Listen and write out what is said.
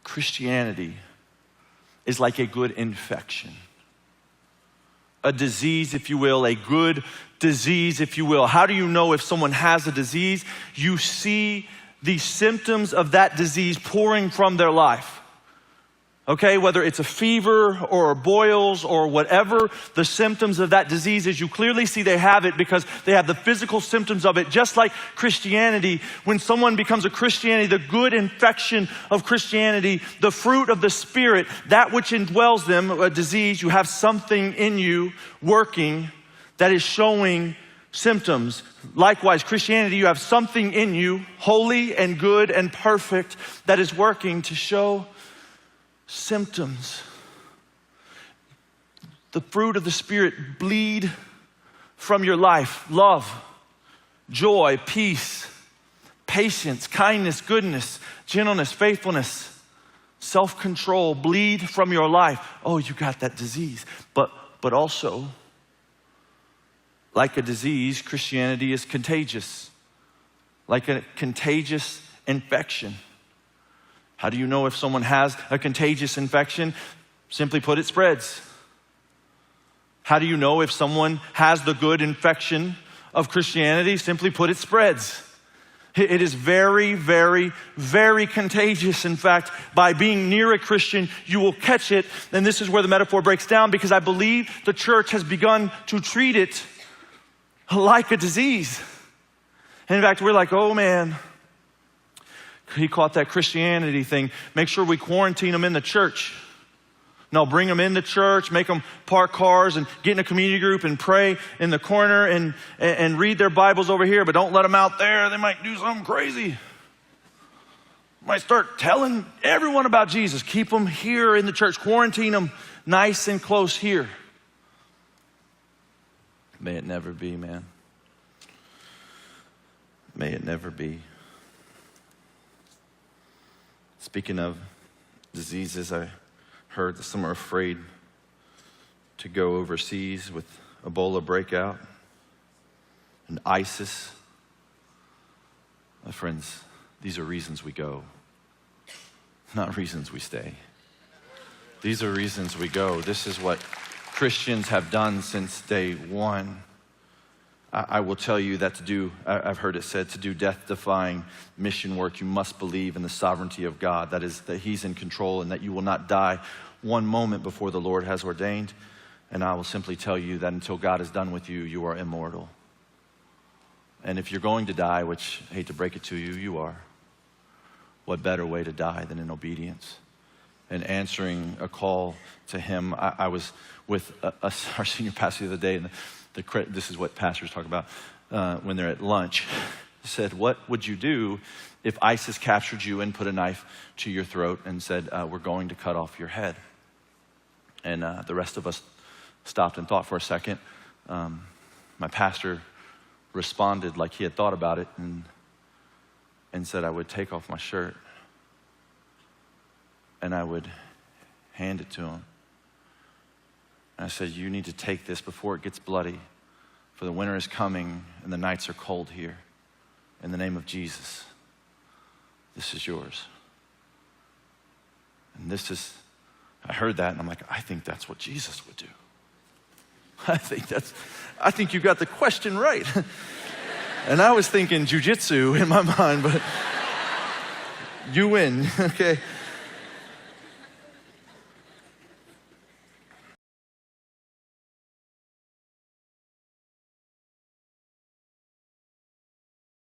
Christianity is like a good infection. A disease, if you will, a good disease, if you will. How do you know if someone has a disease? You see the symptoms of that disease pouring from their life. Okay, whether it's a fever or boils or whatever the symptoms of that disease is, you clearly see they have it because they have the physical symptoms of it. Just like Christianity, when someone becomes a Christianity, the good infection of Christianity, the fruit of the Spirit, that which indwells them, a disease, you have something in you working that is showing symptoms. Likewise, Christianity, you have something in you, holy and good and perfect, that is working to show symptoms. The fruit of the Spirit bleed from your life. Love, joy, peace, patience, kindness, goodness, gentleness, faithfulness, self-control bleed from your life. Oh, you got that disease. But also, like a disease, Christianity is contagious. Like a contagious infection. How do you know if someone has a contagious infection? Simply put, it spreads. How do you know if someone has the good infection of Christianity? Simply put, it spreads. It is very, very, very contagious. In fact, by being near a Christian, you will catch it. And this is where the metaphor breaks down, because I believe the church has begun to treat it like a disease. And in fact, we're like, oh man, he caught that Christianity thing. Make sure we quarantine them in the church. No, bring them in the church, make them park cars and get in a community group and pray in the corner and read their Bibles over here, but don't let them out there. They might do something crazy. Might start telling everyone about Jesus. Keep them here in the church. Quarantine them nice and close here. May it never be, man. May it never be. Speaking of diseases, I heard that some are afraid to go overseas with Ebola breakout and ISIS. My friends, these are reasons we go, not reasons we stay. These are reasons we go. This is what Christians have done since day one. I will tell you that I've heard it said, to do death-defying mission work, you must believe in the sovereignty of God. That is, that He's in control and that you will not die one moment before the Lord has ordained. And I will simply tell you that until God is done with you, you are immortal. And if you're going to die, which I hate to break it to you, you are, what better way to die than in obedience and answering a call to Him? I was with our senior pastor the other day, and this is what pastors talk about when they're at lunch. He said, what would you do if ISIS captured you and put a knife to your throat and said, we're going to cut off your head? And the rest of us stopped and thought for a second. My pastor responded like he had thought about it and said, I would take off my shirt and I would hand it to him. And I said, you need to take this before it gets bloody, for the winter is coming and the nights are cold here. In the name of Jesus, this is yours. And I heard that and I'm like, I think that's what Jesus would do. I think you got the question right. And I was thinking jujitsu in my mind, but you win, okay?